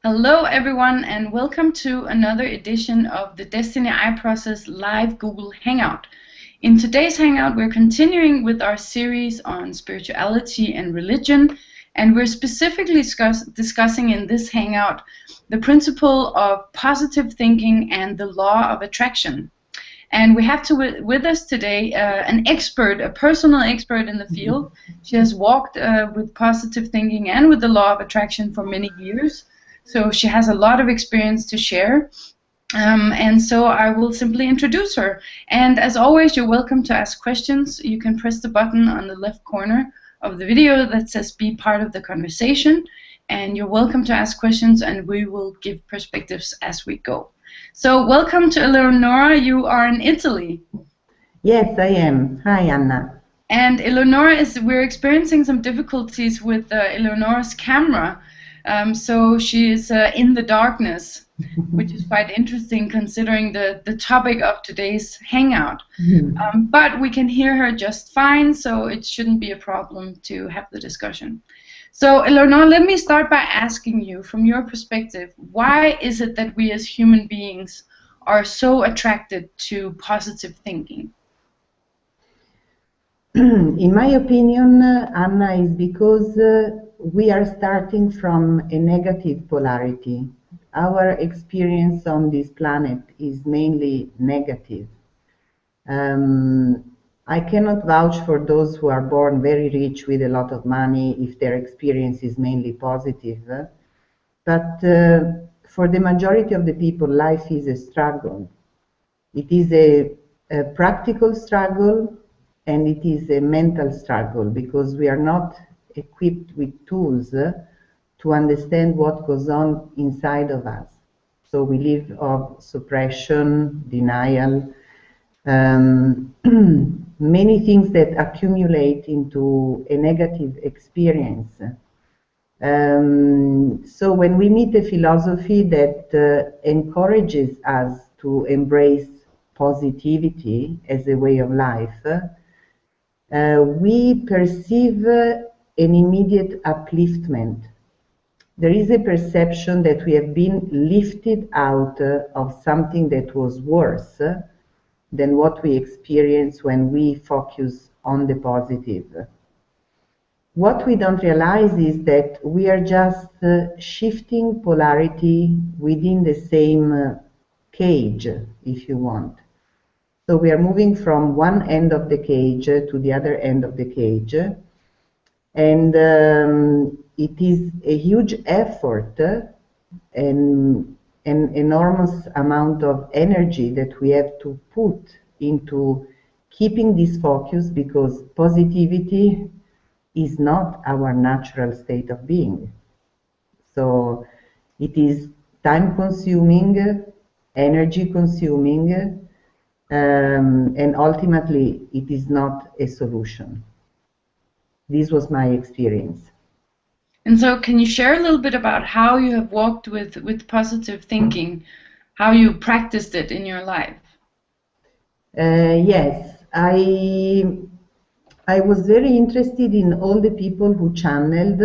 Hello everyone and welcome to another edition of the Desteni I Process live Google Hangout. In today's Hangout we're continuing with our series on spirituality and religion, and we're specifically discussing in this Hangout the principle of positive thinking and the law of attraction. And we have with us today an expert, a personal expert in the field. She has walked with positive thinking and with the law of attraction for many years. So she has a lot of experience to share, and so I will simply introduce her. And as always, you're welcome to ask questions. You can press the button on the left corner of the video that says "Be part of the conversation," and you're welcome to ask questions, and we will give perspectives as we go. So welcome to Eleonora. You are in Italy. Yes, I am. Hi, Anna. And Eleonora we're experiencing some difficulties with Eleonora's camera. So she is in the darkness, which is quite interesting considering the topic of today's Hangout. But we can hear her just fine, so it shouldn't be a problem to have the discussion. So, Eleonora, let me start by asking you, from your perspective, why is it that we as human beings are so attracted to positive thinking? In my opinion, Anna, is because we are starting from a negative polarity. Our experience on this planet is mainly negative. I cannot vouch for those who are born very rich with a lot of money if their experience is mainly positive. But for the majority of the people, life is a struggle. It is a practical struggle, and it is a mental struggle because we are not equipped with tools to understand what goes on inside of us. So we live of suppression, denial, many things that accumulate into a negative experience. So when we meet a philosophy that encourages us to embrace positivity as a way of life, we perceive an immediate upliftment. There is a perception that we have been lifted out of something that was worse than what we experience when we focus on the positive. What we don't realize is that we are just shifting polarity within the same cage, if you want. So we are moving from one end of the cage to the other end of the cage, and it is a huge effort and an enormous amount of energy that we have to put into keeping this focus, because positivity is not our natural state of being. So it is time-consuming, energy-consuming, and ultimately it is not a solution. This was my experience. And so can you share a little bit about how you have walked with positive thinking, how you practiced it in your life? Yes, I was very interested in all the people who channeled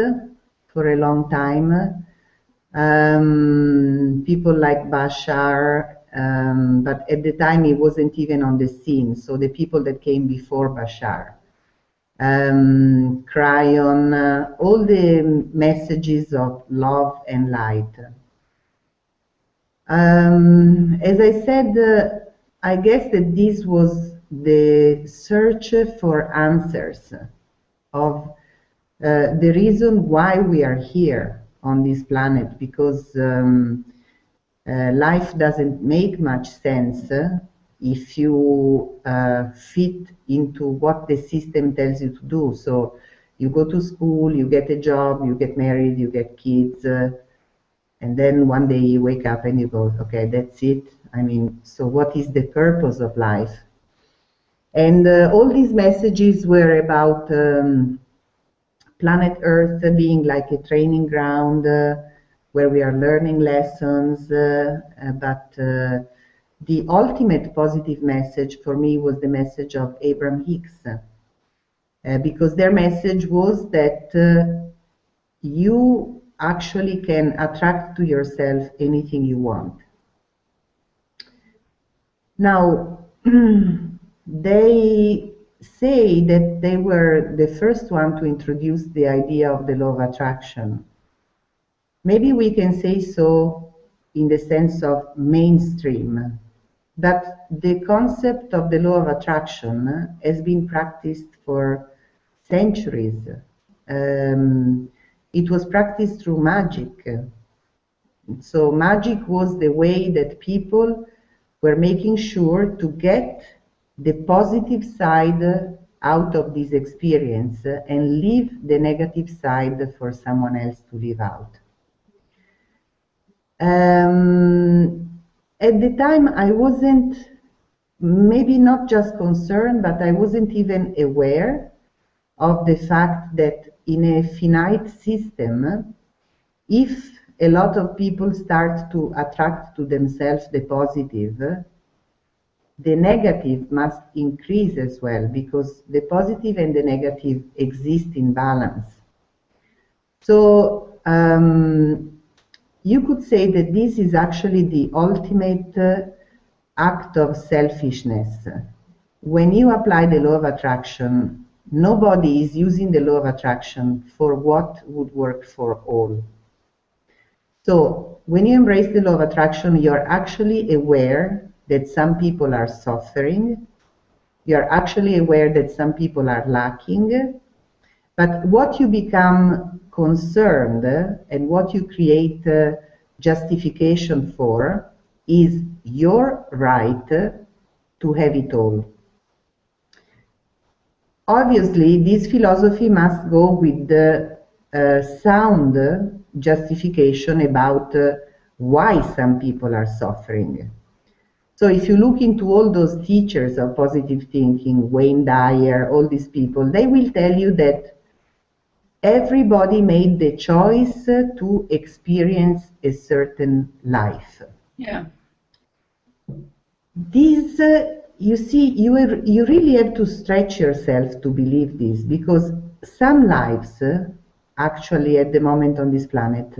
for a long time. People like Bashar, but at the time he wasn't even on the scene, so the people that came before Bashar. Cryon, all the messages of love and light. As I said, I guess that this was the search for answers of the reason why we are here on this planet, because life doesn't make much sense if you fit into what the system tells you to do. So you go to school, you get a job, you get married, you get kids, and then one day you wake up and you go, okay, that's it. I mean, so what is the purpose of life? And all these messages were about planet Earth being like a training ground where we are learning lessons, but the ultimate positive message for me was the message of Abraham Hicks, because their message was that you actually can attract to yourself anything you want. Now, they say that they were the first one to introduce the idea of the law of attraction. Maybe we can say so in the sense of mainstream, that the concept of the law of attraction has been practiced for centuries. It was practiced through magic. So magic was the way that people were making sure to get the positive side out of this experience and leave the negative side for someone else to live out. At the time, I wasn't, maybe not just concerned, but I wasn't even aware of the fact that in a finite system, if a lot of people start to attract to themselves the positive, the negative must increase as well, because the positive and the negative exist in balance. So you could say that this is actually the ultimate act of selfishness. When you apply the law of attraction, nobody is using the law of attraction for what would work for all. So when you embrace the law of attraction, you're actually aware that some people are suffering. You're actually aware that some people are lacking. But what you become concerned and what you create justification for is your right to have it all. Obviously, this philosophy must go with the sound justification about why some people are suffering. So if you look into all those teachers of positive thinking, Wayne Dyer, all these people, they will tell you that everybody made the choice to experience a certain life. Yeah. This, you see, you really have to stretch yourself to believe this, because some lives, actually at the moment on this planet,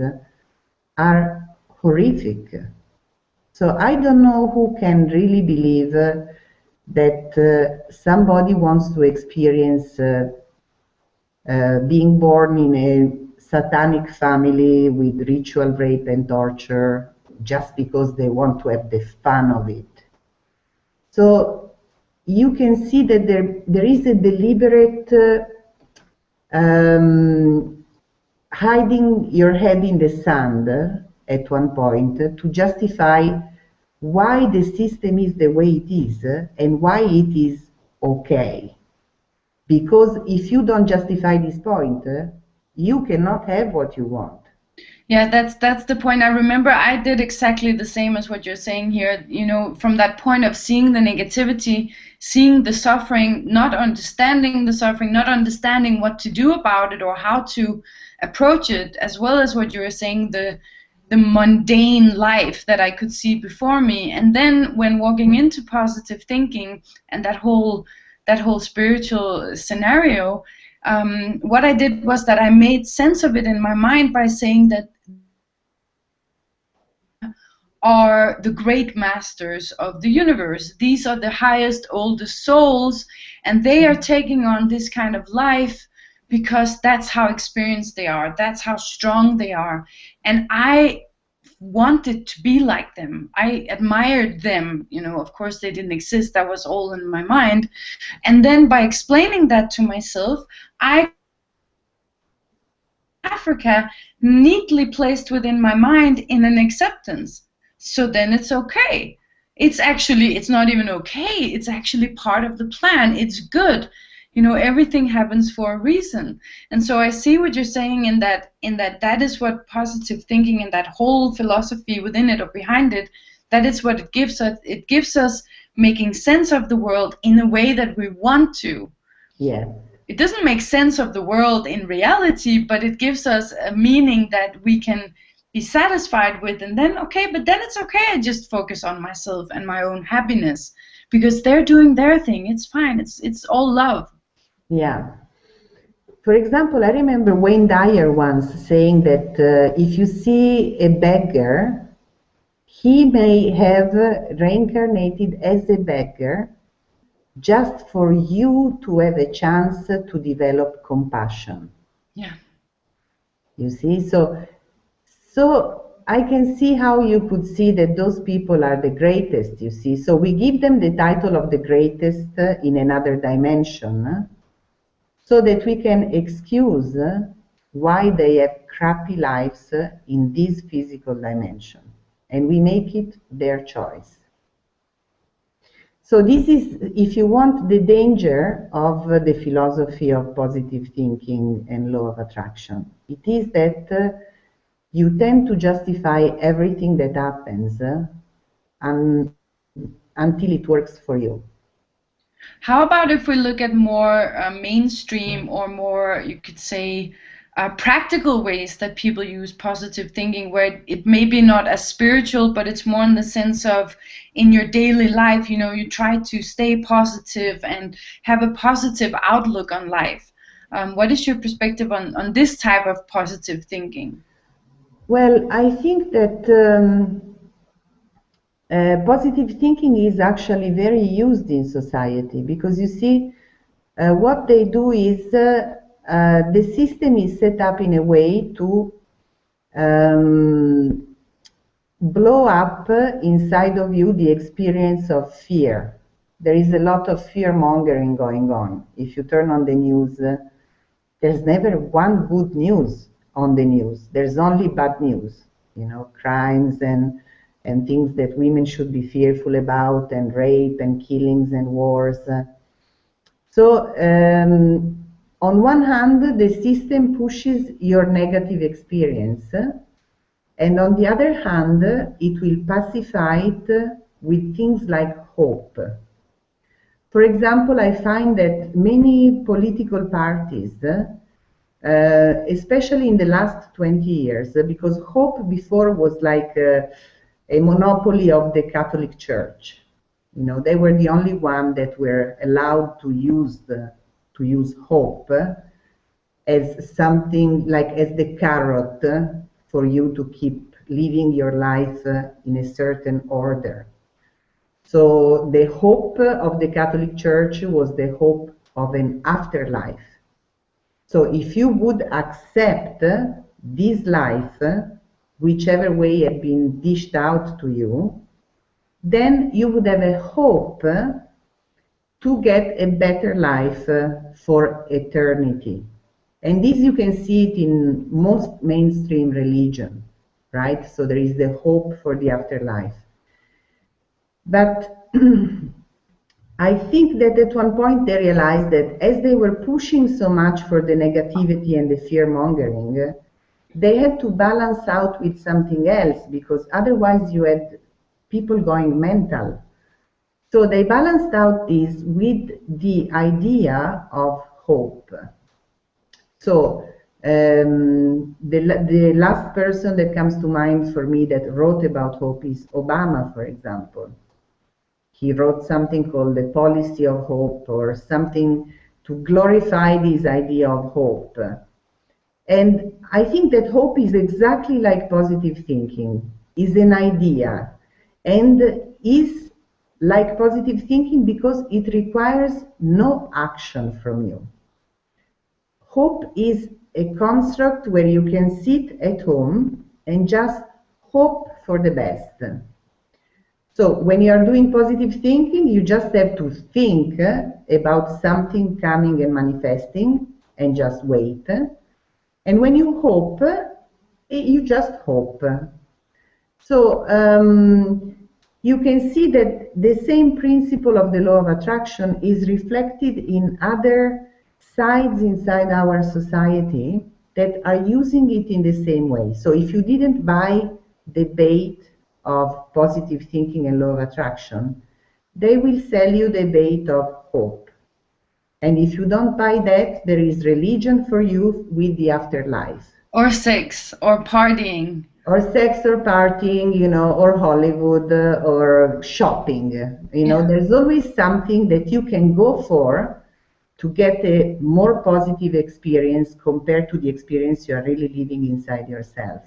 are horrific. So I don't know who can really believe that somebody wants to experience being born in a satanic family with ritual rape and torture just because they want to have the fun of it. So you can see that there is a deliberate hiding your head in the sand at one point to justify why the system is the way it is and why it is okay. Because if you don't justify this point, you cannot have what you want. Yeah, that's the point. I remember I did exactly the same as what you're saying here, you know, from that point of seeing the negativity, seeing the suffering, not understanding the suffering, not understanding what to do about it or how to approach it, as well as what you were saying, the mundane life that I could see before me. And then when walking into positive thinking and that whole spiritual scenario, what I did was that I made sense of it in my mind by saying that are the great masters of the universe. These are the highest, oldest souls, and they are taking on this kind of life because that's how experienced they are, that's how strong they are. And I wanted to be like them. I admired them. You know, of course they didn't exist, that was all in my mind. And then by explaining that to myself, I Africa neatly placed within my mind in an acceptance. So then it's okay. It's not even okay. It's actually part of the plan. It's good. You know, everything happens for a reason. And so I see what you're saying in that that is what positive thinking and that whole philosophy within it or behind it, that is what it gives us. It gives us making sense of the world in a way that we want to. Yeah. It doesn't make sense of the world in reality, but it gives us a meaning that we can be satisfied with, and then it's okay, I just focus on myself and my own happiness because they're doing their thing. It's fine. It's all love. Yeah. For example, I remember Wayne Dyer once saying that if you see a beggar, he may have reincarnated as a beggar just for you to have a chance to develop compassion. Yeah. You see, so I can see how you could see that those people are the greatest, you see. So we give them the title of the greatest in another dimension, so that we can excuse why they have crappy lives in this physical dimension. And we make it their choice. So this is, if you want, the danger of the philosophy of positive thinking and law of attraction. It is that you tend to justify everything that happens until it works for you. How about if we look at more mainstream or more, you could say, practical ways that people use positive thinking, where it may be not as spiritual, but it's more in the sense of in your daily life, you try to stay positive and have a positive outlook on life. What is your perspective on this type of positive thinking? Well, I think that positive thinking is actually very used in society, because you see, what they do is the system is set up in a way to blow up inside of you the experience of fear. There is a lot of fear mongering going on. If you turn on the news, there's never one good news on the news. There's only bad news, crimes and things that women should be fearful about, and rape and killings and wars. So on one hand, the system pushes your negative experience, and on the other hand, it will pacify it with things like hope. For example, I find that many political parties, especially in the last 20 years, because hope before was like a monopoly of the Catholic Church. They were the only one that were allowed to use hope as something like as the carrot for you to keep living your life in a certain order. So the hope of the Catholic Church was the hope of an afterlife. So if you would accept this life, whichever way had been dished out to you, then you would have a hope to get a better life for eternity. And this, you can see it in most mainstream religion, right? So there is the hope for the afterlife. But I think that at one point they realized that as they were pushing so much for the negativity and the fear-mongering, they had to balance out with something else, because otherwise you had people going mental. So they balanced out this with the idea of hope. So the last person that comes to mind for me that wrote about hope is Obama, for example. He wrote something called The Policy of Hope, or something to glorify this idea of hope. And I think that hope is exactly like positive thinking, is an idea, and is like positive thinking because it requires no action from you. Hope is a construct where you can sit at home and just hope for the best. So when you are doing positive thinking, you just have to think about something coming and manifesting and just wait. And when you hope, you just hope. So you can see that the same principle of the law of attraction is reflected in other sides inside our society that are using it in the same way. So if you didn't buy the bait of positive thinking and law of attraction, they will sell you the bait of hope. And if you don't buy that, there is religion for you with the afterlife. Or sex, or partying. Or sex, or partying, or Hollywood, or shopping. There's always something that you can go for to get a more positive experience compared to the experience you are really living inside yourself.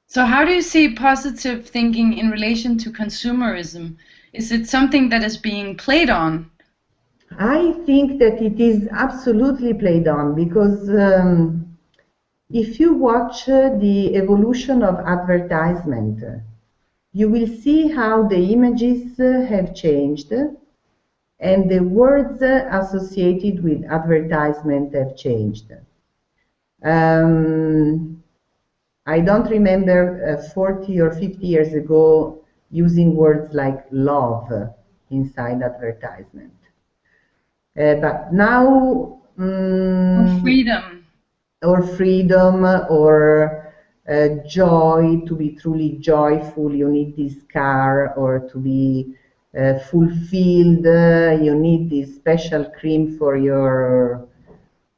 So how do you see positive thinking in relation to consumerism? Is it something that is being played on? I think that it is absolutely played on, because if you watch the evolution of advertisement, you will see how the images have changed and the words associated with advertisement have changed. I don't remember 40 or 50 years ago using words like love inside advertisement. But now, Or freedom. or joy, to be truly joyful, you need this car, or to be fulfilled, you need this special cream for your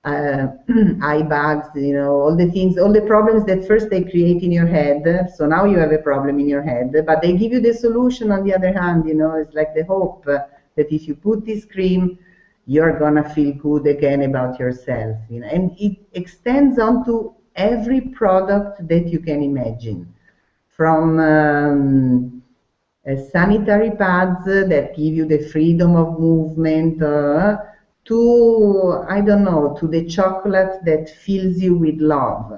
eye bags, all the things, all the problems that first they create in your head. So now you have a problem in your head, but they give you the solution on the other hand. It's like the hope that if you put this cream, you're gonna feel good again about yourself. And it extends onto every product that you can imagine, from sanitary pads that give you the freedom of movement, to, I don't know, to the chocolate that fills you with love.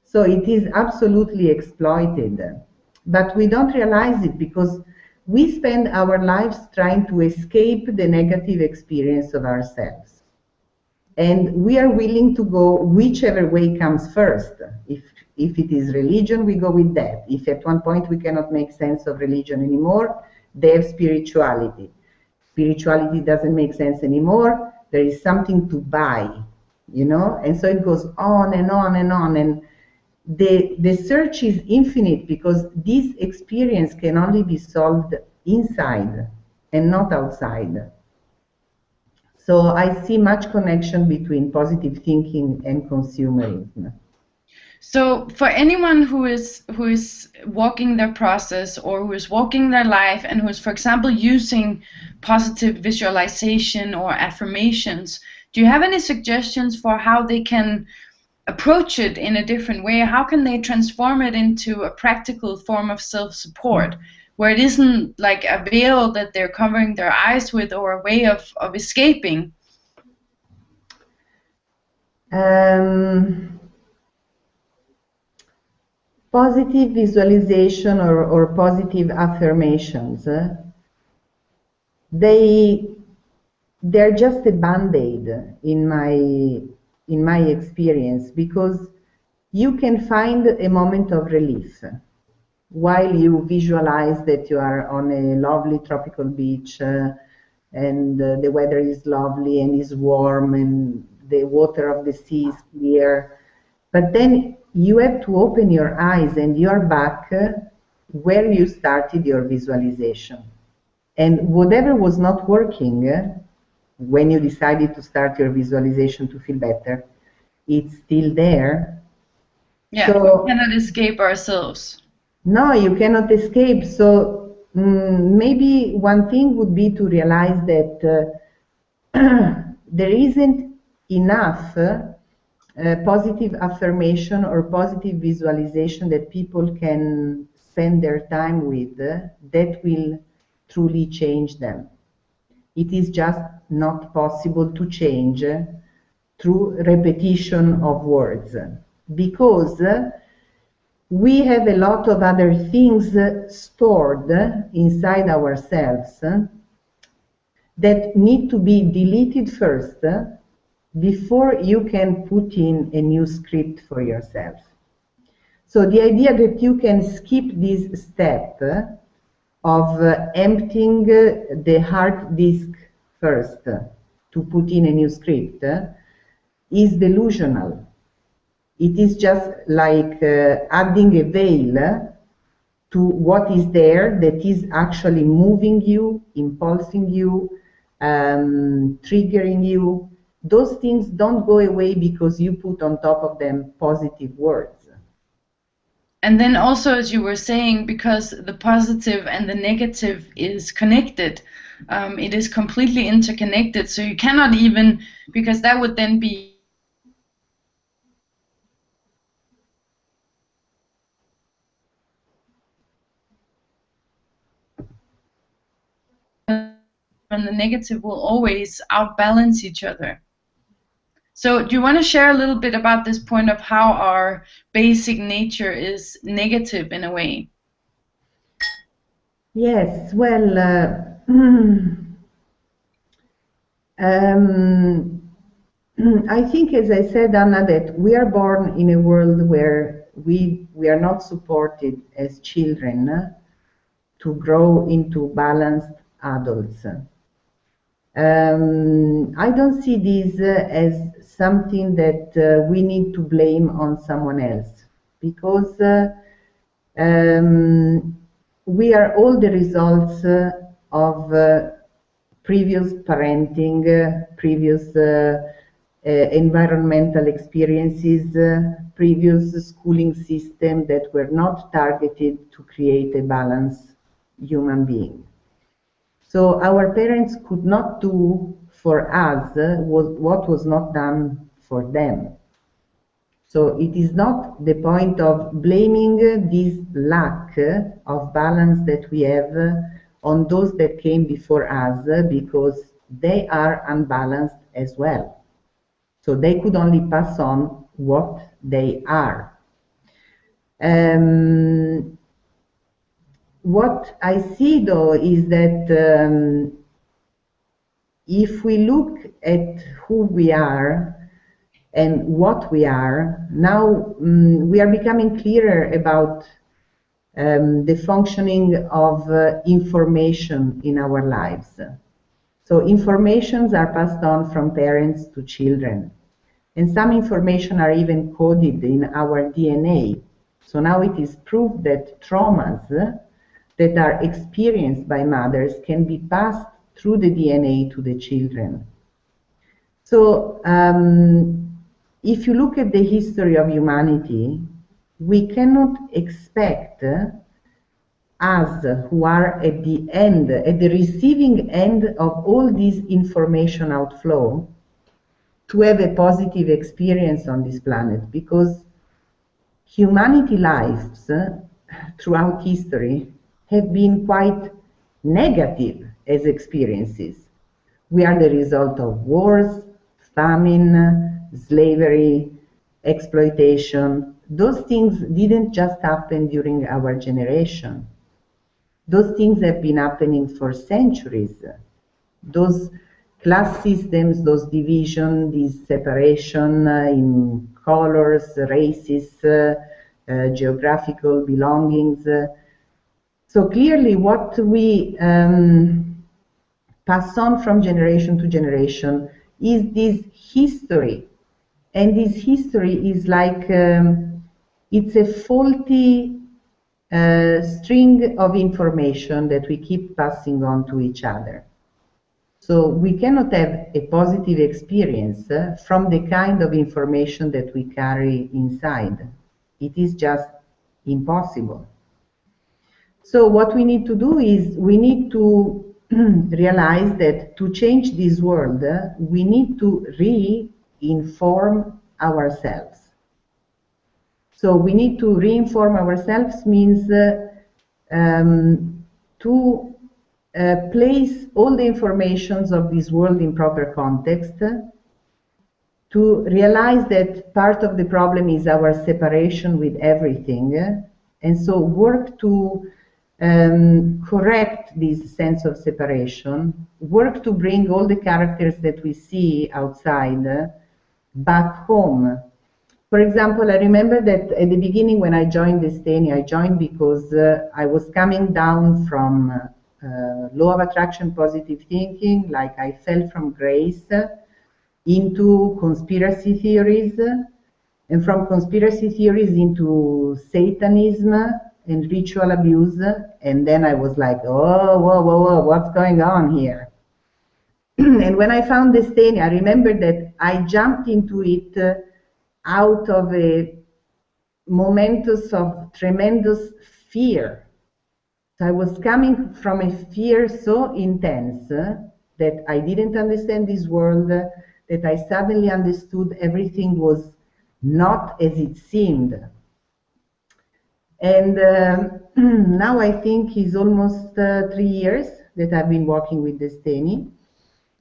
So it is absolutely exploited. But we don't realize it because we spend our lives trying to escape the negative experience of ourselves. And we are willing to go whichever way comes first. If it is religion, we go with that. If at one point we cannot make sense of religion anymore, they have spirituality. Spirituality doesn't make sense anymore, there is something to buy, and so it goes on and on and on. And the search is infinite because this experience can only be solved inside and not outside. So I see much connection between positive thinking and consumerism. So for anyone who is walking their process, or who is walking their life, and who is, for example, using positive visualization or affirmations, do you have any suggestions for how they can approach it in a different way? How can they transform it into a practical form of self-support, where it isn't like a veil that they're covering their eyes with, or a way of escaping? Positive visualization or positive affirmations, they're just a band-aid in my experience, because you can find a moment of relief while you visualize that you are on a lovely tropical beach, and the weather is lovely and is warm and the water of the sea is clear. But then you have to open your eyes and you're back where you started your visualization. And whatever was not working when you decided to start your visualization to feel better, it's still there. Yeah, so, we cannot escape ourselves. No, you cannot escape. So maybe one thing would be to realize that there isn't enough positive affirmation or positive visualization that people can spend their time with that will truly change them. It is just not possible to change through repetition of words, because we have a lot of other things stored inside ourselves that need to be deleted first before you can put in a new script for yourself. So the idea that you can skip this step of emptying the hard disk first to put in a new script is delusional. It is just like adding a veil to what is there that is actually moving you, impulsing you, triggering you. Those things don't go away because you put on top of them positive words. And then also, as you were saying, because the positive and the negative is connected, it is completely interconnected. So you cannot even, because that would then be and the negative will always outbalance each other. So do you want to share a little bit about this point of how our basic nature is negative in a way? Yes, well, I think, as I said, Anna, that we are born in a world where we are not supported as children to grow into balanced adults. I don't see this as something that we need to blame on someone else, because we are all the results of previous parenting, previous environmental experiences, previous schooling system that were not targeted to create a balanced human being. So our parents could not do for us what was not done for them. So it is not the point of blaming this lack of balance that we have on those that came before us, because they are unbalanced as well. So they could only pass on what they are. What I see, though, is that if we look at who we are and what we are, now we are becoming clearer about the functioning of information in our lives. So informations are passed on from parents to children. And some information are even coded in our DNA. So now it is proof that traumas that are experienced by mothers can be passed through the DNA to the children. So if you look at the history of humanity, we cannot expect us who are at the end, at the receiving end of all this information outflow, to have a positive experience on this planet, because humanity lives throughout history have been quite negative as experiences. We are the result of wars, famine, slavery, exploitation. Those things didn't just happen during our generation. Those things have been happening for centuries. Those class systems, those division, this separation in colors, races, geographical belongings. So clearly what we pass on from generation to generation is this history. And this history is like, it's a faulty string of information that we keep passing on to each other. So we cannot have a positive experience from the kind of information that we carry inside. It is just impossible. So what we need to do is we need to realize that to change this world, we need to re-inform ourselves. So we need to re-inform ourselves means to place all the informations of this world in proper context, to realize that part of the problem is our separation with everything, and so work to correct this sense of separation, work to bring all the characters that we see outside back home. For example, I remember that at the beginning when I joined Desteni, I joined because I was coming down from law of attraction, positive thinking, like I fell from grace into conspiracy theories, and from conspiracy theories into Satanism and ritual abuse. And then I was like, oh, whoa, whoa, whoa, what's going on here? And when I found Desteni, I remember that I jumped into it out of a momentos of tremendous fear. So I was coming from a fear so intense that I didn't understand this world, that I suddenly understood everything was not as it seemed. And now I think it's almost 3 years that I've been working with Desteni.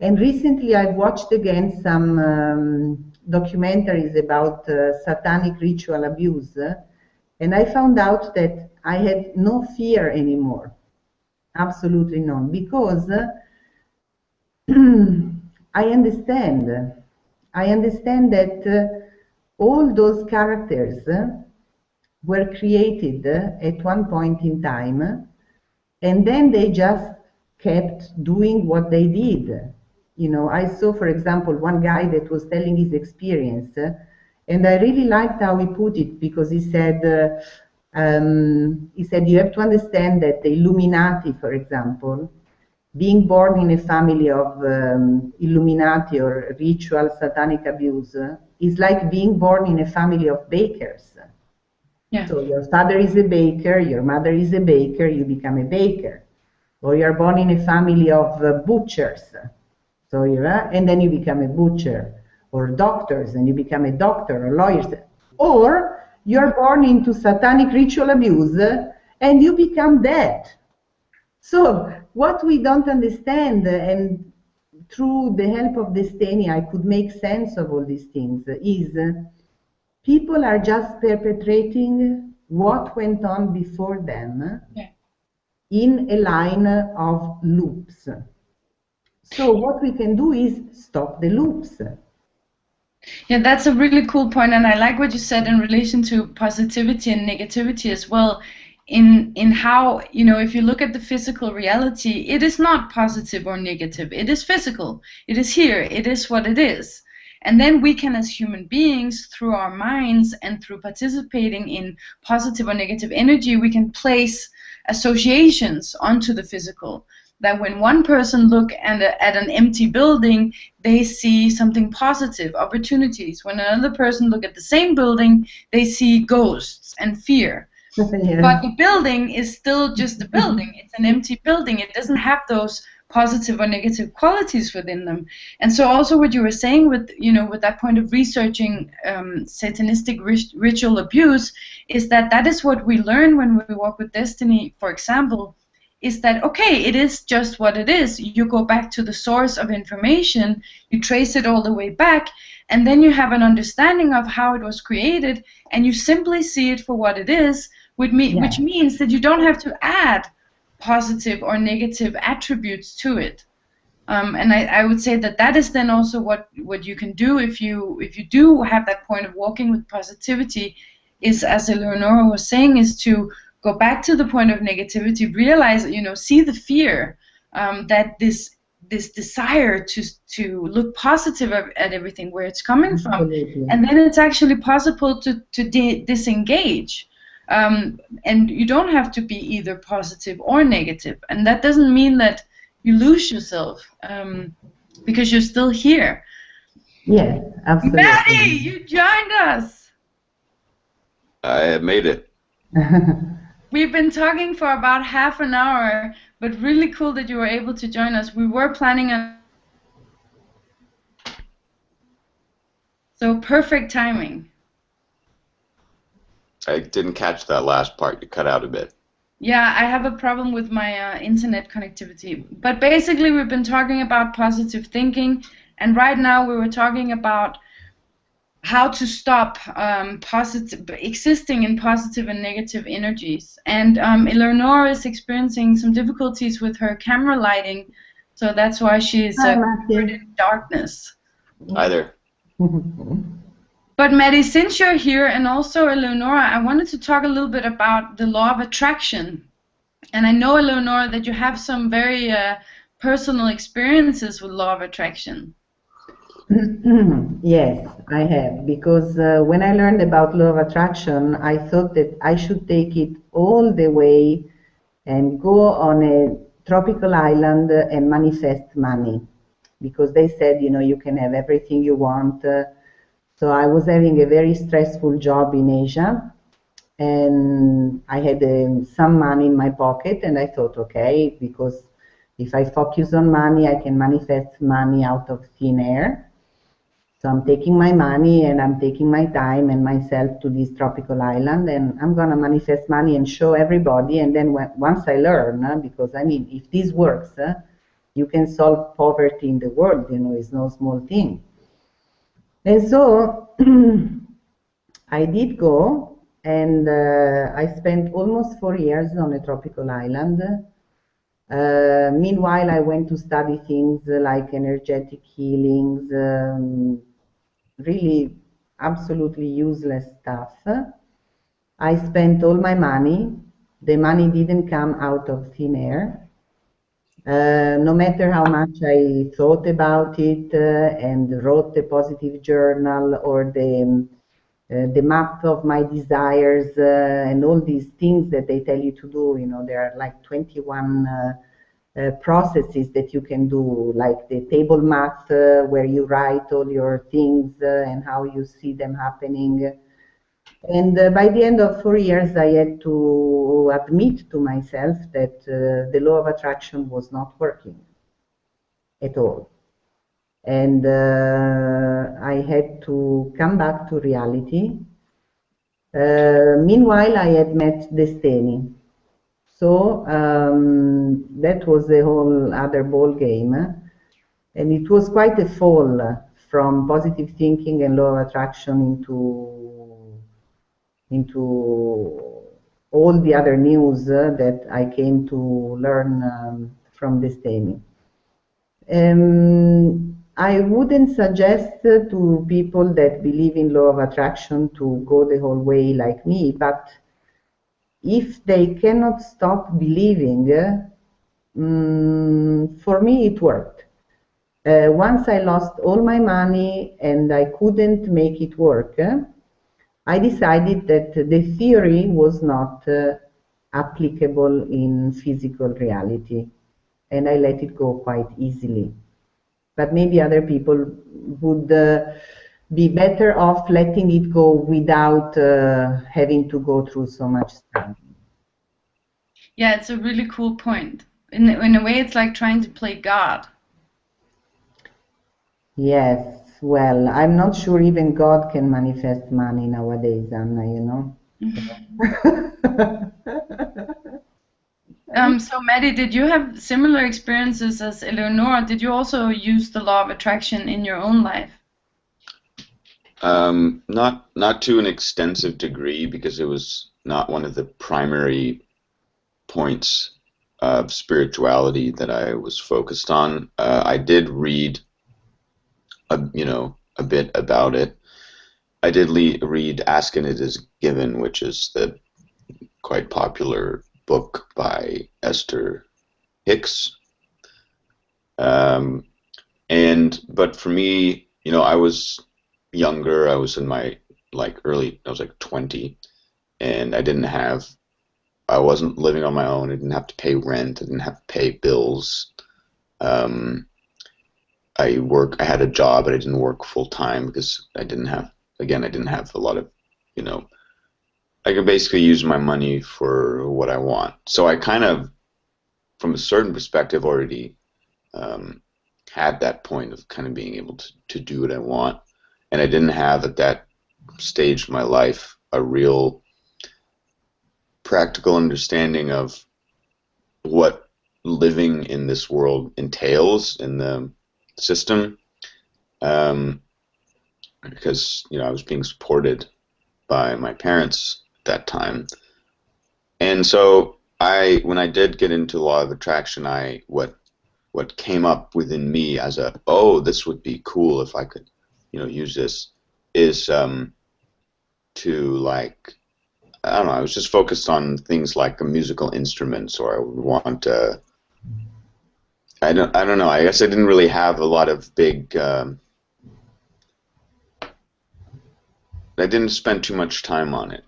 And recently I watched again some documentaries about satanic ritual abuse, and I found out that I had no fear anymore, absolutely none, because I understand that all those characters were created at one point in time, and then they just kept doing what they did. You know, I saw, for example, one guy that was telling his experience, and I really liked how he put it, because he said, you have to understand that the Illuminati, for example, being born in a family of Illuminati or ritual satanic abuse is like being born in a family of bakers. Yeah. So your father is a baker, your mother is a baker, you become a baker. Or you're born in a family of butchers, so and then you become a butcher. Or doctors, and you become a doctor, or lawyers. Or you're born into satanic ritual abuse, and you become that. So what we don't understand, and through the help of Desteni, I could make sense of all these things, is people are just perpetrating what went on before them in a line of loops. So what we can do is stop the loops. Yeah, that's a really cool point, and I like what you said in relation to positivity and negativity as well. In how, you know, if you look at the physical reality, it is not positive or negative. It is physical. It is here. It is what it is. And then we can, as human beings, through our minds and through participating in positive or negative energy, we can place associations onto the physical. That when one person look at an empty building, they see something positive, opportunities. When another person look at the same building, they see ghosts and fear. Yeah. But the building is still just a building. It's an empty building. It doesn't have those positive or negative qualities within them. And so also what you were saying with, you know, with that point of researching satanistic ritual abuse, is that is what we learn when we work with Desteni, for example, is that, okay, it is just what it is. You go back to the source of information, you trace it all the way back, and then you have an understanding of how it was created, and you simply see it for what it is, which means that you don't have to add positive or negative attributes to it. And I would say that is then also what you can do if you do have that point of walking with positivity, is, as Eleonora was saying, is to go back to the point of negativity, realize, you know, see the fear, that this desire to look positive at everything, where it's coming from, and then it's actually possible to disengage. And you don't have to be either positive or negative, and that doesn't mean that you lose yourself, because you're still here. Yes, absolutely. Matti, you joined us. I made it. We've been talking for about half an hour, but really cool that you were able to join us. We were planning on... So perfect timing. I didn't catch that last part. You cut out a bit. Yeah, I have a problem with my internet connectivity. But basically, we've been talking about positive thinking, and right now we were talking about how to stop existing in positive and negative energies. And Eleonora is experiencing some difficulties with her camera lighting, so that's why she's covered in darkness. Hi there. But Matti, since you're here, and also Eleonora, I wanted to talk a little bit about the law of attraction. And I know, Eleonora, that you have some very personal experiences with law of attraction. Yes, I have, because when I learned about law of attraction, I thought that I should take it all the way and go on a tropical island and manifest money, because they said, you know, you can have everything you want. So I was having a very stressful job in Asia, and I had some money in my pocket, and I thought, okay, because if I focus on money, I can manifest money out of thin air. So I'm taking my money and I'm taking my time and myself to this tropical island, and I'm gonna manifest money and show everybody. And then once I learn, because I mean, if this works, you can solve poverty in the world, you know, it's no small thing. And so I did go, and I spent almost 4 years on a tropical island. Meanwhile, I went to study things like energetic healings, really absolutely useless stuff. I spent all my money. The money didn't come out of thin air. No matter how much I thought about it and wrote a positive journal or the map of my desires and all these things that they tell you to do, you know, there are like 21 processes that you can do, like the table math where you write all your things and how you see them happening. And by the end of 4 years, I had to admit to myself that the law of attraction was not working at all. And I had to come back to reality. Meanwhile, I had met Desteni. So that was a whole other ball game. And it was quite a fall from positive thinking and law of attraction into all the other news that I came to learn from Desteni. I wouldn't suggest to people that believe in law of attraction to go the whole way like me, but if they cannot stop believing, for me it worked. Once I lost all my money and I couldn't make it work, I decided that the theory was not applicable in physical reality, and I let it go quite easily. But maybe other people would be better off letting it go without having to go through so much stuff. Yeah, it's a really cool point. In a way, it's like trying to play God. Yes, well, I'm not sure even God can manifest money nowadays, Anna, you know. So, Matti, did you have similar experiences as Eleonora? Did you also use the law of attraction in your own life? Not to an extensive degree, because it was not one of the primary points of spirituality that I was focused on. I did read, a bit about it. I did read "Ask and It Is Given," which is the quite popular book by Esther Hicks. But for me, I was younger. I was in my I was like 20, and I wasn't living on my own. I didn't have to pay rent. I didn't have to pay bills. I had a job, but I didn't work full time because I didn't have a lot of, I could basically use my money for what I want. So I kind of, from a certain perspective, already had that point of kind of being able to do what I want. And I didn't have at that stage of my life a real practical understanding of what living in this world entails in the system, because I was being supported by my parents at that time. And so when I did get into law of attraction, what came up within me as this would be cool if I could use this, is to I don't know, I was just focused on things like musical instruments, or I would want I don't know, I guess I didn't really have a lot of big I didn't spend too much time on it.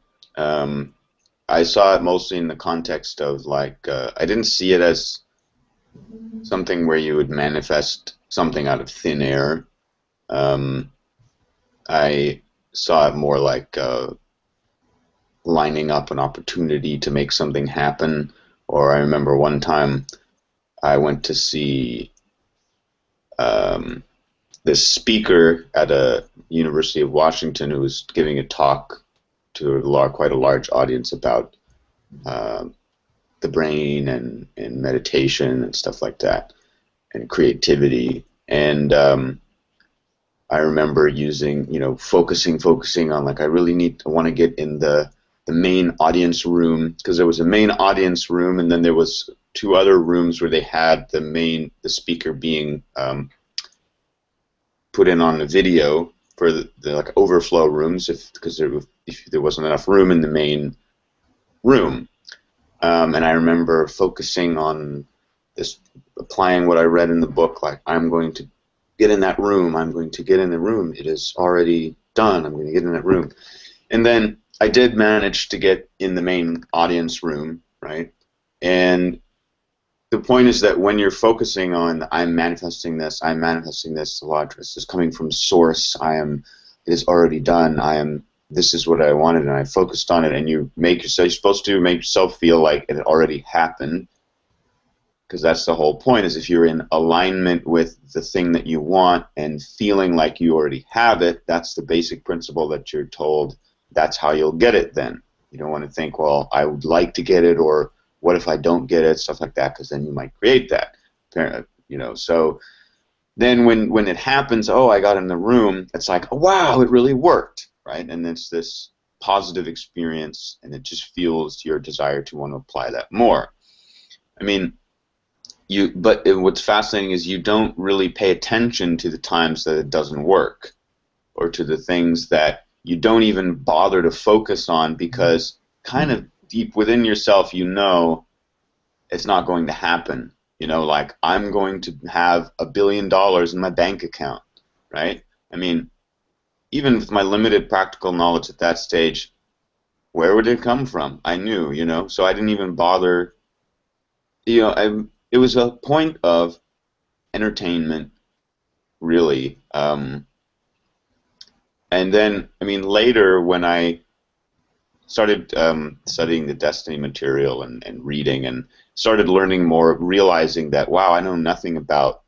I saw it mostly in the context of I didn't see it as something where you would manifest something out of thin air. I saw it more like lining up an opportunity to make something happen. Or I remember one time I went to see this speaker at a University of Washington who was giving a talk to quite a large audience about the brain and meditation and stuff like that, and creativity. And I remember using, focusing on, like, I want to get in the main audience room, because there was a main audience room, and then there was two other rooms where they had the speaker being put in on a video for the like overflow rooms, because if there wasn't enough room in the main room. And I remember focusing on this, applying what I read in the book, like, I'm going to get in that room, I'm going to get in the room, it is already done, I'm going to get in that room. And then I did manage to get in the main audience room, right? And the point is that when you're focusing on, I'm manifesting this, the law of this is coming from source, it is already done, this is what I wanted, and I focused on it, and you're supposed to make yourself feel like it had already happened, because that's the whole point, is if you're in alignment with the thing that you want and feeling like you already have it, that's the basic principle that you're told, that's how you'll get it then. You don't want to think, well, I would like to get it, or what if I don't get it, stuff like that, because then you might create that. So then when it happens, oh, I got in the room, it's like, oh, wow, it really worked, right? And it's this positive experience, and it just fuels your desire to want to apply that more. I mean, what's fascinating is you don't really pay attention to the times that it doesn't work, or to the things that you don't even bother to focus on, because kind of deep within yourself you know it's not going to happen. Like, I'm going to have $1 billion in my bank account, right? I mean, even with my limited practical knowledge at that stage, where would it come from? I knew, so I didn't even bother. It was a point of entertainment, really. And then, I mean, later when I started studying the Destiny material and reading, and started learning more, realizing that, wow, I know nothing about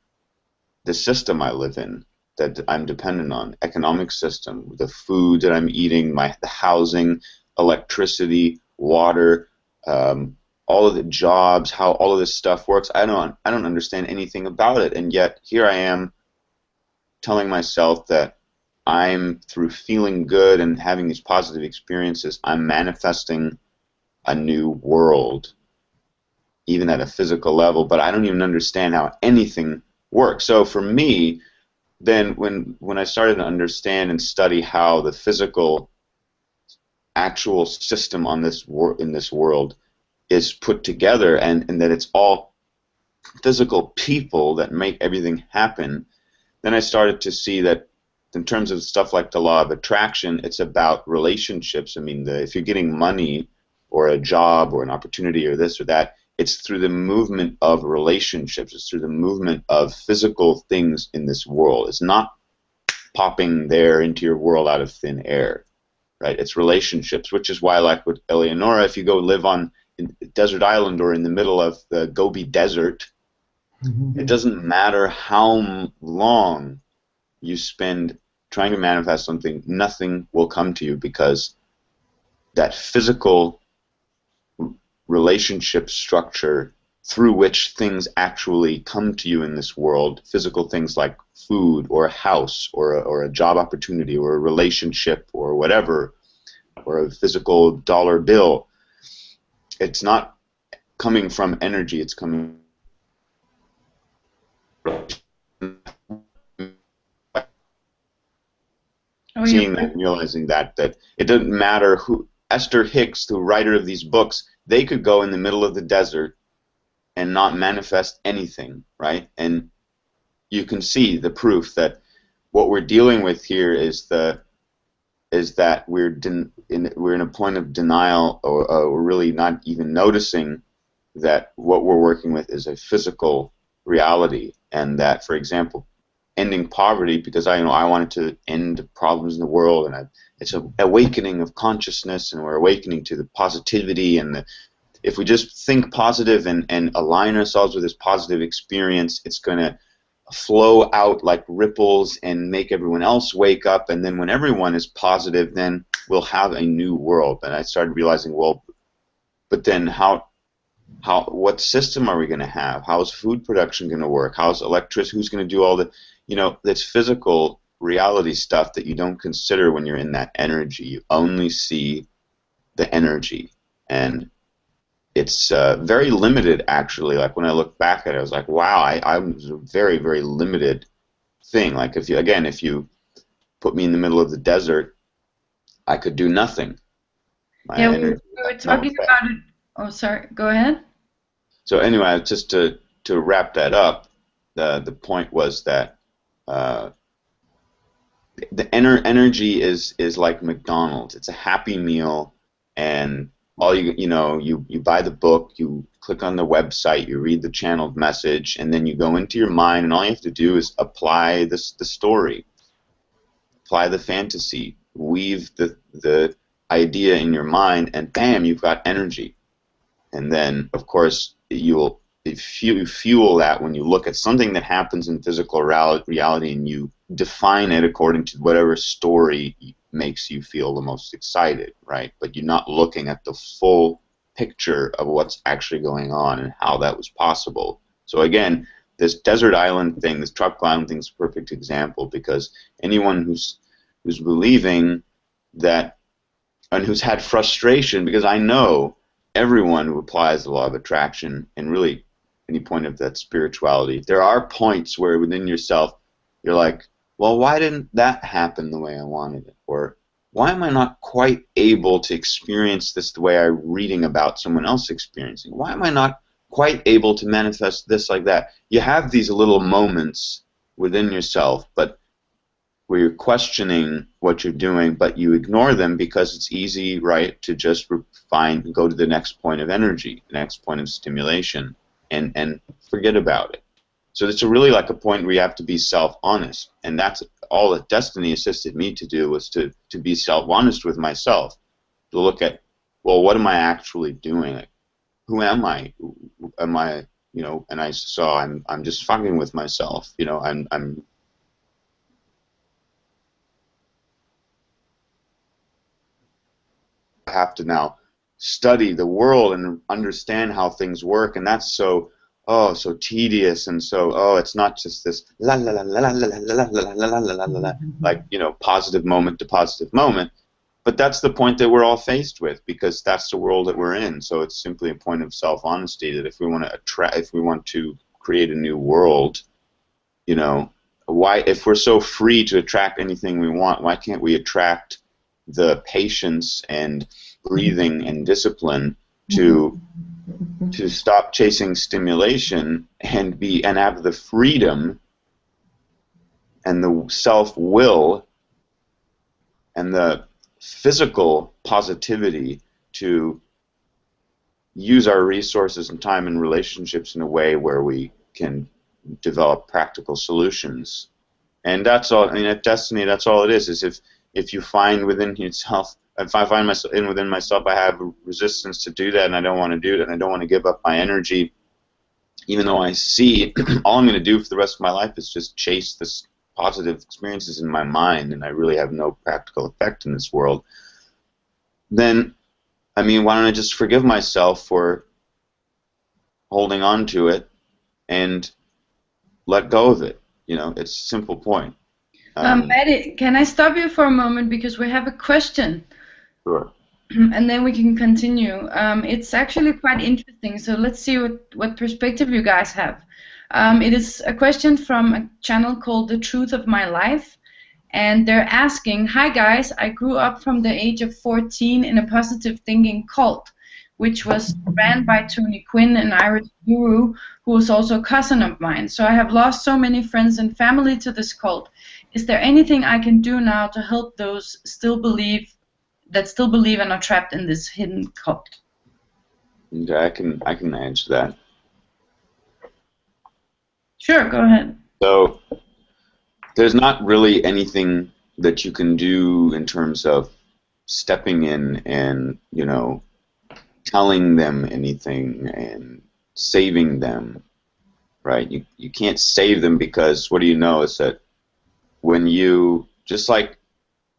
the system I live in, that I'm dependent on, economic system, the food that I'm eating, the housing, electricity, water, all of the jobs, how all of this stuff works. I don't understand anything about it, and yet here I am telling myself that through feeling good and having these positive experiences, I'm manifesting a new world, even at a physical level, but I don't even understand how anything works. So for me, then when I started to understand and study how the physical actual system in this world is put together, and that it's all physical people that make everything happen, then I started to see that in terms of stuff like the law of attraction, it's about relationships. I mean, if you're getting money or a job or an opportunity or this or that, it's through the movement of relationships. It's through the movement of physical things in this world. It's not popping there into your world out of thin air, right? It's relationships, which is why, like with Eleonora, if you go live on a desert island or in the middle of the Gobi Desert, it doesn't matter how long you spend trying to manifest something, nothing will come to you, because that physical relationship structure through which things actually come to you in this world, physical things like food or a house or a job opportunity or a relationship or whatever, or a physical dollar bill, it's not coming from energy, it's coming seeing that and realizing that it doesn't matter who. Esther Hicks, the writer of these books, they could go in the middle of the desert and not manifest anything, right? And you can see the proof that what we're dealing with here is that we're in a point of denial, or we're really not even noticing that what we're working with is a physical reality, and that, for example, ending poverty because I wanted to end the problems in the world, and it's an awakening of consciousness, and we're awakening to the positivity, and if we just think positive and align ourselves with this positive experience, it's going to flow out like ripples and make everyone else wake up, and then when everyone is positive, then we'll have a new world. And I started realizing, well, but then what system are we going to have? How is food production going to work? How's electricity? Who's going to do all the, that's physical reality stuff that you don't consider when you're in that energy. You only see the energy, and it's very limited, actually. Like when I look back at it, I was like, wow, I was a very, very limited thing. Like if you put me in the middle of the desert, I could do nothing. Yeah, we were talking about it. Oh, sorry. Go ahead. So anyway, just to wrap that up, the point was that the energy is like McDonald's. It's a happy meal, and all you buy the book, you click on the website, you read the channeled message, and then you go into your mind, and all you have to do is apply the story, apply the fantasy, weave the idea in your mind, and bam, you've got energy. And then, of course, you fuel that when you look at something that happens in physical reality, and you define it according to whatever story makes you feel the most excited, right? But you're not looking at the full picture of what's actually going on and how that was possible. So again, this desert island thing, this tropical island thing is a perfect example, because anyone who's believing that, and who's had frustration, because I know everyone who applies the law of attraction, and really any point of that spirituality, there are points where within yourself you're like, well, why didn't that happen the way I wanted it? Or why am I not quite able to experience this the way I'm reading about someone else experiencing? Why am I not quite able to manifest this like that? You have these little moments within yourself, but where you're questioning what you're doing, but you ignore them because it's easy, right, to just go to the next point of energy, the next point of stimulation, and forget about it. So it's really like a point where you have to be self-honest, and that's all that Desteni assisted me to do, was to be self-honest with myself, to look at, well, what am I actually doing? Like, who am I? Am I, and I saw I'm just fucking with myself, I'm have to now study the world and understand how things work, and that's so tedious, and so it's not just this la la la la la la la la la la la, like positive moment to positive moment, but that's the point that we're all faced with, because that's the world that we're in. So it's simply a point of self-honesty, that if we want to create a new world, why, if we're so free to attract anything we want, why can't we attract the patience and breathing and discipline to stop chasing stimulation and have the freedom and the self-will and the physical positivity to use our resources and time and relationships in a way where we can develop practical solutions. And that's all. I mean, at Desteni, that's all it is if you find within yourself, if I find within myself I have resistance to do that, and I don't want to do it, and I don't want to give up my energy, even though I see all I'm going to do for the rest of my life is just chase this positive experiences in my mind, and I really have no practical effect in this world, then, I mean, why don't I just forgive myself for holding on to it and let go of it? It's a simple point. Matti, can I stop you for a moment, because we have a question? Sure. And then we can continue. It's actually quite interesting, so let's see what perspective you guys have. It is a question from a channel called The Truth of My Life, and they're asking, hi guys, I grew up from the age of 14 in a positive thinking cult, which was ran by Tony Quinn, an Irish guru who was also a cousin of mine. So I have lost so many friends and family to this cult. Is there anything I can do now to help those that still believe and are trapped in this hidden cult? Okay, I can answer that. Sure, go ahead. So there's not really anything that you can do in terms of stepping in and, you know, telling them anything and saving them, right? You can't save them, because what do you know is that when you, just like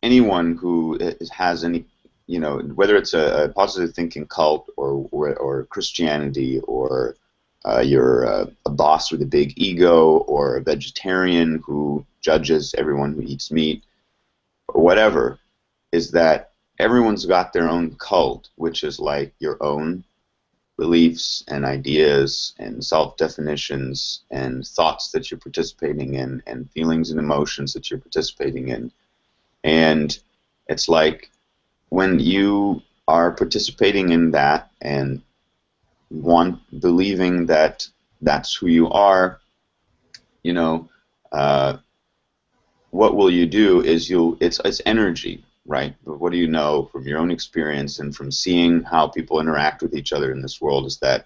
anyone who has any, you know, whether it's a positive thinking cult or Christianity, or you're a boss with a big ego, or a vegetarian who judges everyone who eats meat, or whatever, is that everyone's got their own cult, which is like your own beliefs and ideas and self-definitions and thoughts that you're participating in and feelings and emotions that you're participating in. And it's like when you are participating in that and believing that that's who you are, you know, what will you do is it's energy, right? But what do you know from your own experience and from seeing how people interact with each other in this world is that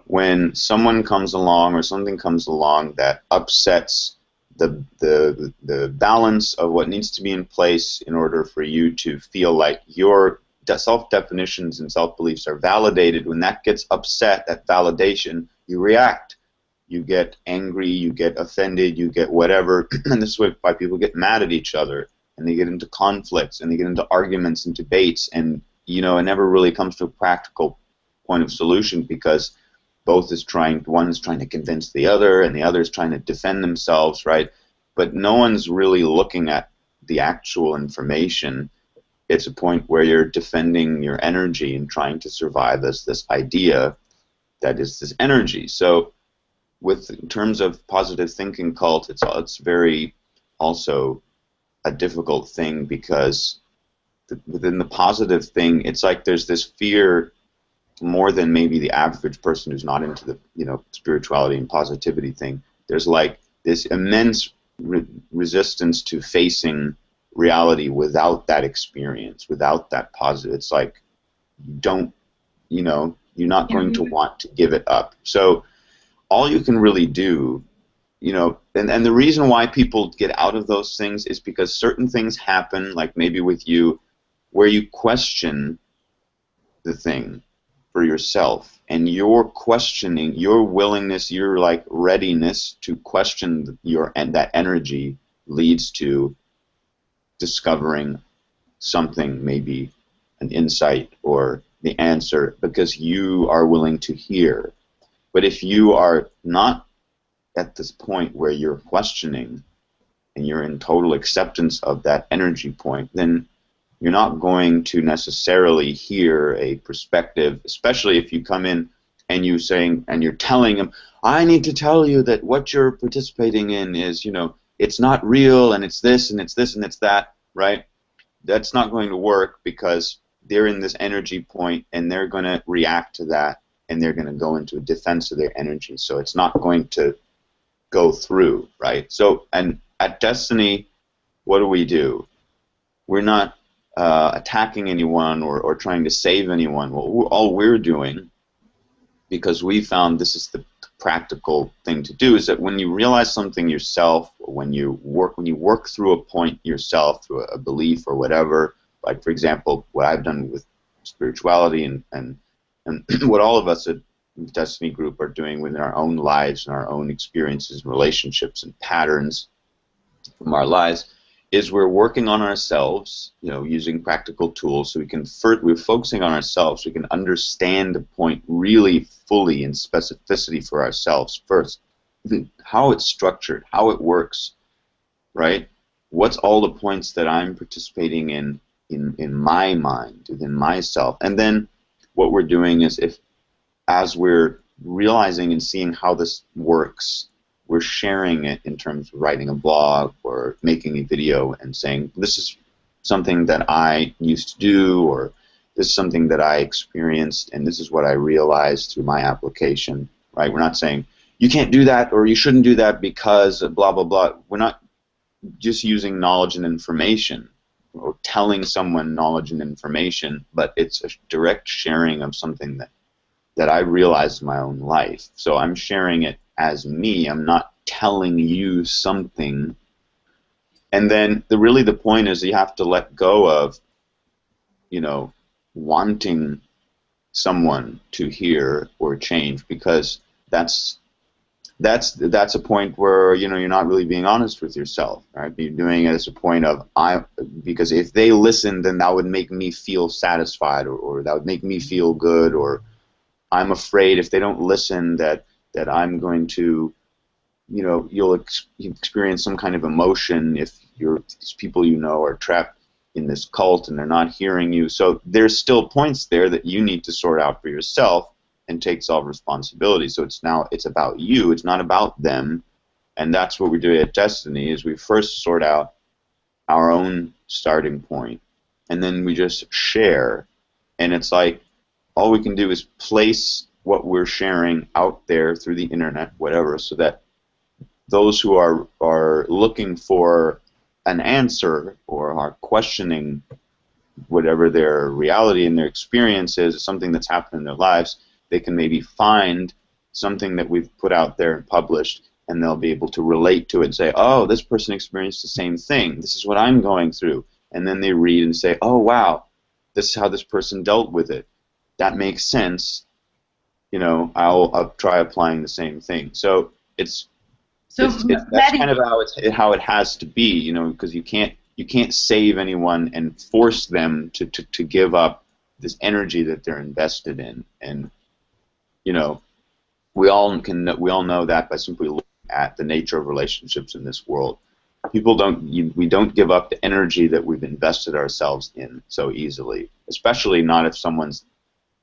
when someone comes along or something comes along that upsets the balance of what needs to be in place in order for you to feel like your self-definitions and self-beliefs are validated, when that gets upset, that validation, you react. You get angry, you get offended, you get whatever, and this is why people get mad at each other, and they get into conflicts, and they get into arguments and debates, and, you know, it never really comes to a practical point of solution, because one is trying to convince the other, and the other is trying to defend themselves, right? But no one's really looking at the actual information. It's a point where you're defending your energy and trying to survive this idea that is this energy. So in terms of positive thinking cult, it's very also a difficult thing, because within the positive thing, it's like there's this fear more than maybe the average person who's not into the, you know, spirituality and positivity thing. There's like this immense resistance to facing reality without that experience, without that positive. It's like you're not going to want to give it up. So all you can really do, you know, and the reason why people get out of those things is because certain things happen, like maybe with you, where you question the thing for yourself, and your questioning, your willingness, your like readiness to question that energy leads to discovering something, maybe an insight or the answer, because you are willing to hear. But if you are not at this point where you're questioning and you're in total acceptance of that energy point, then you're not going to necessarily hear a perspective, especially if you come in and you're telling them, I need to tell you that what you're participating in is, you know, it's not real, and it's this and it's this and it's that, right? That's not going to work, because they're in this energy point and they're going to react to that, and they're going to go into a defense of their energy. So it's not going to go through, right? So, and at Desteni, what do? We're not attacking anyone or trying to save anyone. All we're doing, because we found this is the practical thing to do, is that when you realize something yourself, or when you work through a point yourself, through a belief or whatever, like for example, what I've done with spirituality and what all of us at the Desteni Group are doing within our own lives and our own experiences and relationships and patterns from our lives, is we're working on ourselves, you know, using practical tools, so we're focusing on ourselves, so we can understand the point really fully in specificity for ourselves first, how it's structured, how it works, right? What's all the points that I'm participating in my mind, within myself, and then what we're doing is, as we're realizing and seeing how this works, we're sharing it in terms of writing a blog or making a video and saying, this is something that I used to do, or this is something that I experienced, and this is what I realized through my application, right? We're not saying, you can't do that, or you shouldn't do that because blah, blah, blah. We're not just using knowledge and information, or telling someone knowledge and information, but it's a direct sharing of something that I realized in my own life. So I'm sharing it as me. I'm not telling you something And then really the point is you have to let go of, you know, wanting someone to hear or change, because that's a point where, you know, you're not really being honest with yourself, right? You're doing it as a point of because if they listened, then that would make me feel satisfied, or that would make me feel good, or I'm afraid if they don't listen that I'm going to, you know, you'll experience some kind of emotion if these people you know are trapped in this cult and they're not hearing you. So there's still points there that you need to sort out for yourself and take self-responsibility. So it's about you, it's not about them. And that's what we do at Desteni, is we first sort out our own starting point, and then we just share. And it's like all we can do is place what we're sharing out there through the internet, whatever, so that those who are looking for an answer or are questioning whatever their reality and their experience is, something that's happened in their lives, they can maybe find something that we've put out there and published, and they'll be able to relate to it and say, oh, this person experienced the same thing. This is what I'm going through. And then they read and say, oh, wow, this is how this person dealt with it. That makes sense. You know, I'll try applying the same thing. So that's kind of how it has to be, you know, because you can't save anyone and force them to give up this energy that they're invested in. And you know, we all know that by simply looking at the nature of relationships in this world. We don't give up the energy that we've invested ourselves in so easily, especially not if someone's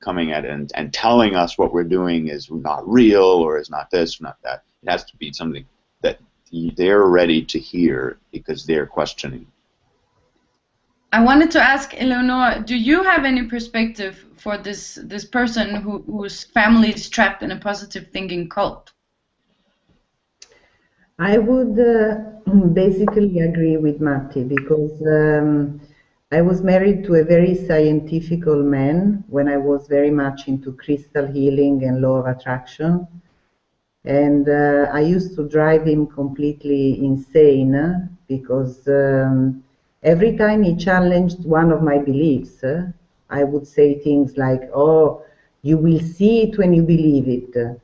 coming at it and telling us what we're doing is not real, or is not this, or not that. It has to be something that they're ready to hear because they're questioning. I wanted to ask Eleonora, do you have any perspective for this person whose family is trapped in a positive thinking cult? I would basically agree with Matti, because I was married to a very scientifical man when I was very much into crystal healing and law of attraction. And I used to drive him completely insane, because every time he challenged one of my beliefs, I would say things like, oh, you will see it when you believe it.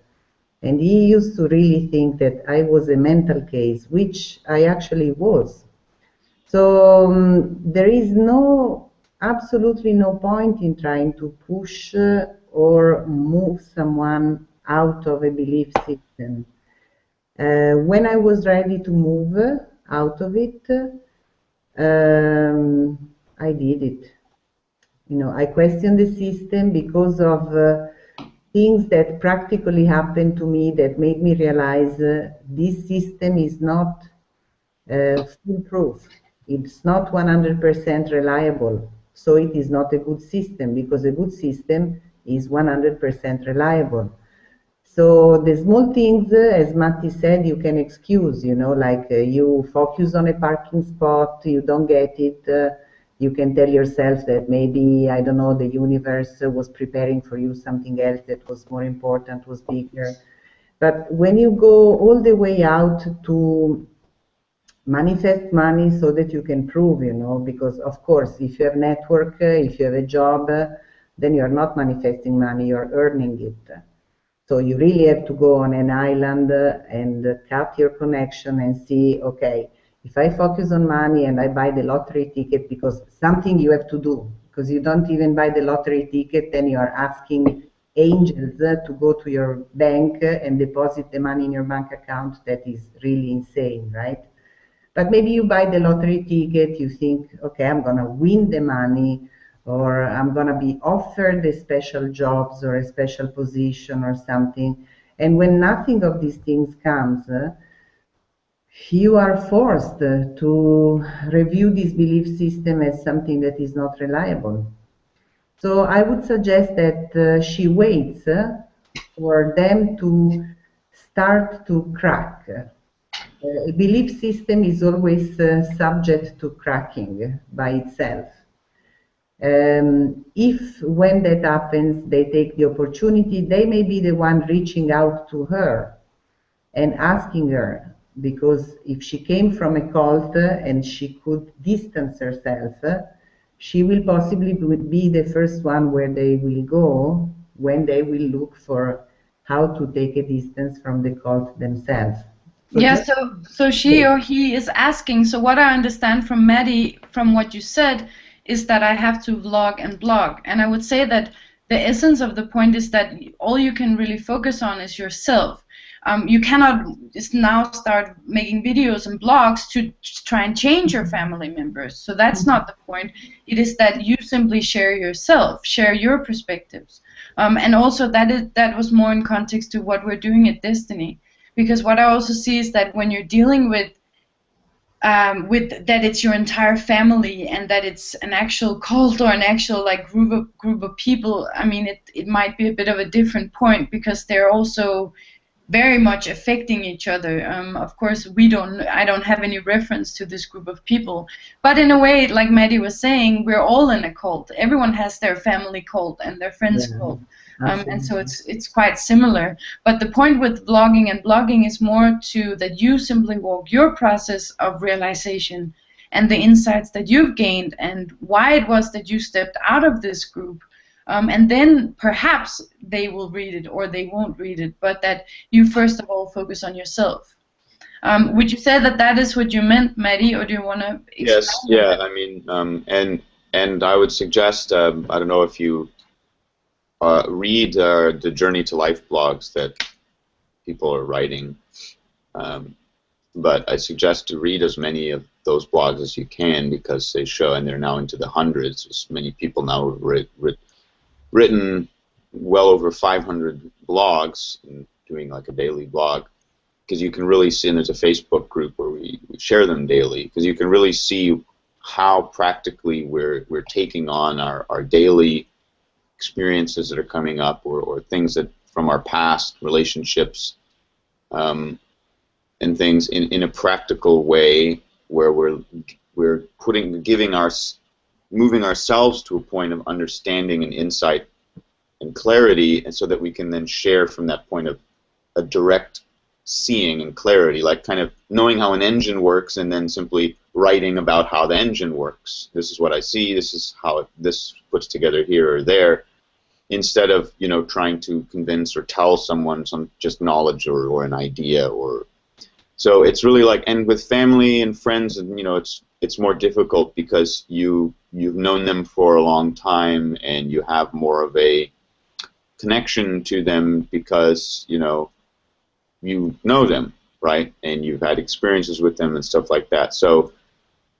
And he used to really think that I was a mental case, which I actually was. So there is absolutely no point in trying to push or move someone out of a belief system. When I was ready to move out of it, I did it. You know, I questioned the system because of things that practically happened to me that made me realize this system is not foolproof. It's not 100% reliable. So it is not a good system, because a good system is 100% reliable. So the small things, as Matti said, you can excuse, you know, like you focus on a parking spot, you don't get it, you can tell yourself that maybe, I don't know, the universe was preparing for you something else that was more important, was bigger. But when you go all the way out to manifest money so that you can prove, you know, because of course, if you have network, if you have a job, then you're not manifesting money, you're earning it. So you really have to go on an island and cut your connection and see, okay, if I focus on money and I buy the lottery ticket, because something you have to do, because you don't even buy the lottery ticket, then you are asking angels to go to your bank and deposit the money in your bank account. That is really insane, right? But maybe you buy the lottery ticket, you think, okay, I'm going to win the money, or I'm going to be offered a special jobs or a special position or something. And when nothing of these things comes, you are forced to review this belief system as something that is not reliable. So I would suggest that she waits for them to start to crack. A belief system is always subject to cracking by itself. If when that happens, they take the opportunity, they may be the one reaching out to her and asking her, because if she came from a cult and she could distance herself, she will possibly be the first one where they will go when they will look for how to take a distance from the cult themselves. Yeah, so she or he is asking, so what I understand from Matti, from what you said, is that I have to vlog and blog. And I would say that the essence of the point is that all you can really focus on is yourself. You cannot just now start making videos and blogs to try and change your family members. So that's not the point. It is that you simply share yourself, share your perspectives. And also that was more in context to what we're doing at Desteni. Because what I also see is that when you're dealing with that it's your entire family and that it's an actual cult or an actual like group of people, I mean, it might be a bit of a different point because they're also very much affecting each other. Of course, I don't have any reference to this group of people, but in a way, like Matti was saying, we're all in a cult. Everyone has their family cult and their friends cult. And so it's quite similar. But the point with vlogging and blogging is more to that you simply walk your process of realization and the insights that you've gained and why it was that you stepped out of this group. And then perhaps they will read it or they won't read it, but that you first of all focus on yourself. Would you say that that is what you meant, Matti, or do you want to explain? Yes, yeah, I mean, and I would suggest, I don't know if you read the Journey to Life blogs that people are writing, but I suggest to read as many of those blogs as you can because they show, and they're now into the hundreds, as many people now have written well over 500 blogs and doing like a daily blog, because you can really see, and there's a Facebook group where we share them daily, because you can really see how practically we're taking on our daily experiences that are coming up or things that from our past relationships and things in a practical way where we're moving ourselves to a point of understanding and insight and clarity, and so that we can then share from that point of a direct seeing and clarity, like kind of knowing how an engine works and then simply writing about how the engine works. This is what I see, this is how this puts together here or there, instead of, you know, trying to convince or tell someone some just knowledge or an idea. Or so it's really like, and with family and friends, and you know, it's more difficult because you've known them for a long time and you have more of a connection to them because you know them, right, and you've had experiences with them and stuff like that. So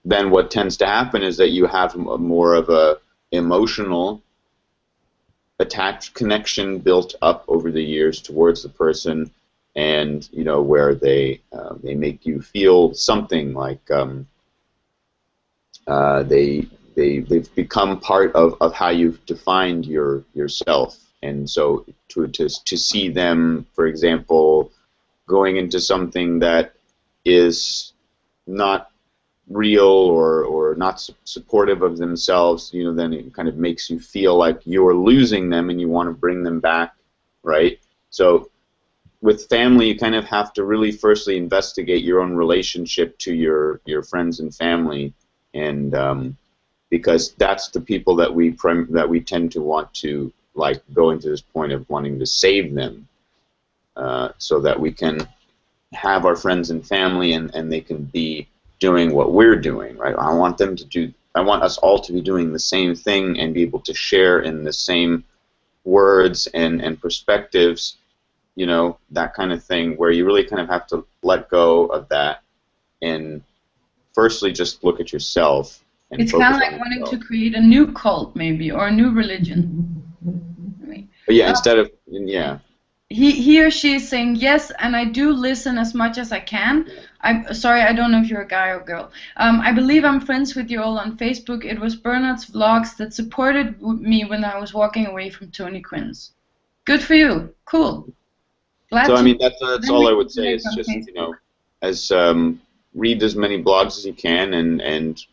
then what tends to happen is that you have more of a emotional attached connection built up over the years towards the person, and you know, where they make you feel something like they've become part of how you've defined yourself. And so to see them, for example, going into something that is not real or not supportive of themselves, you know, then it kind of makes you feel like you're losing them and you want to bring them back, right? So with family, you kind of have to really firstly investigate your own relationship to your friends and family, and because that's the people that we tend to want to like go into this point of wanting to save them, so that we can have our friends and family and they can be doing what we're doing, right? I want us all to be doing the same thing and be able to share in the same words and perspectives, you know, that kind of thing, where you really kind of have to let go of that and firstly just look at yourself. And it's kind of like wanting to create a new cult, maybe, or a new religion. But yeah, instead of, yeah. He or she is saying yes, and I do listen as much as I can. I'm sorry, I don't know if you're a guy or girl. I believe I'm friends with you all on Facebook. It was Bernard's vlogs that supported me when I was walking away from Tony Quinn's. Good for you. Cool. Glad so to I mean, that's all I would say. Is just Facebook. You know, as read as many blogs as you can, and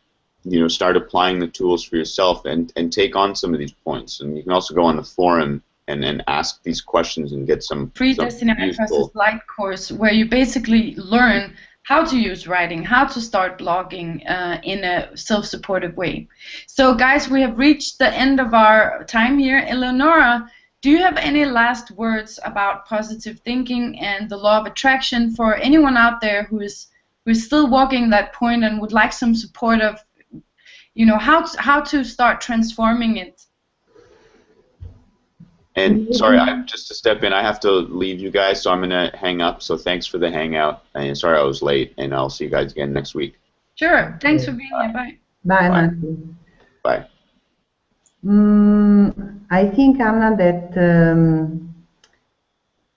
you know, start applying the tools for yourself, and take on some of these points. And you can also go on the forum and ask these questions and get some free Desteni I Process Lite course, where you basically learn how to use writing, how to start blogging in a self-supportive way. So guys, we have reached the end of our time here. Eleonora, do you have any last words about positive thinking and the law of attraction for anyone out there who is still walking that point and would like some support of, you know, how to start transforming it? And sorry, just to step in, I have to leave you guys, so I'm going to hang up. So thanks for the hangout. And sorry I was late, and I'll see you guys again next week. Sure. Thanks for being here. Bye. Bye, Matti. Bye. I think, Anna, that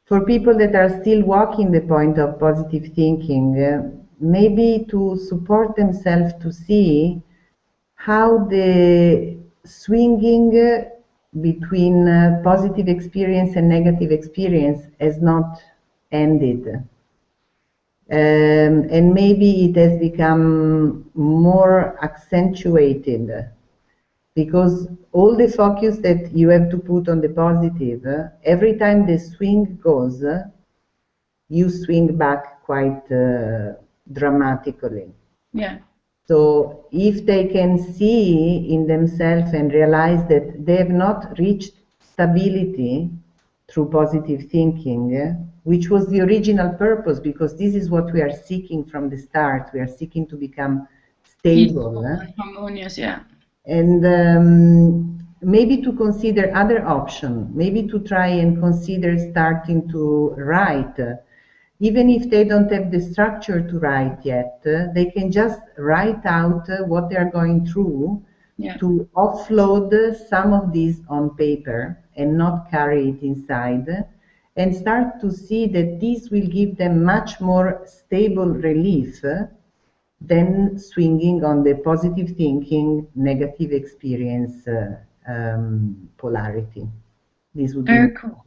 for people that are still walking the point of positive thinking, maybe to support themselves to see how the swinging between positive experience and negative experience has not ended. And maybe it has become more accentuated, because all the focus that you have to put on the positive, every time the swing goes, you swing back quite dramatically. Yeah. So if they can see in themselves and realize that they have not reached stability through positive thinking, which was the original purpose, because this is what we are seeking from the start. We are seeking to become stable and harmonious, yeah. And maybe to consider other options, maybe to try and consider starting to write. Even if they don't have the structure to write yet, they can just write out what they are going through, yeah, to offload some of these on paper and not carry it inside, and start to see that this will give them much more stable relief than swinging on the positive thinking, negative experience polarity. This would very be cool.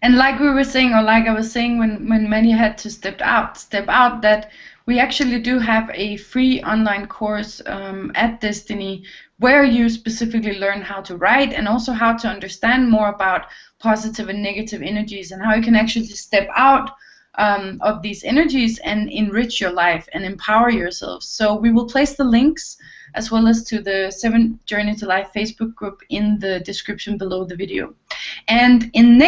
And like we were saying, or like I was saying when Many had to step out, that we actually do have a free online course at Desteni where you specifically learn how to write and also how to understand more about positive and negative energies and how you can actually step out of these energies and enrich your life and empower yourself. So we will place the links as well as to the 7 Journey to Life Facebook group in the description below the video. And in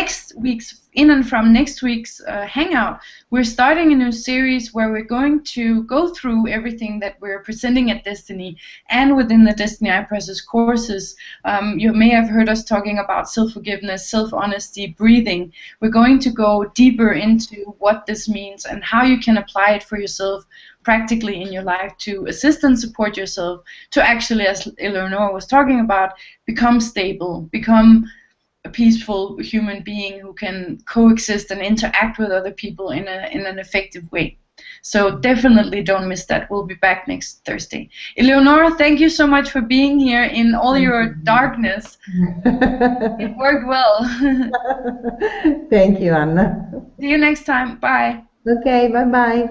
from next week's Hangout, we're starting a new series where we're going to go through everything that we're presenting at Desteni and within the Desteni I Process courses. You may have heard us talking about self-forgiveness, self-honesty, breathing. We're going to go deeper into what this means and how you can apply it for yourself practically in your life to assist and support yourself to actually, as Eleonora was talking about, become stable, become a peaceful human being who can coexist and interact with other people in an effective way. So definitely don't miss that. We'll be back next Thursday. Eleonora, thank you so much for being here in all your darkness. It worked well. Thank you, Anna. See you next time. Bye. Okay, bye-bye.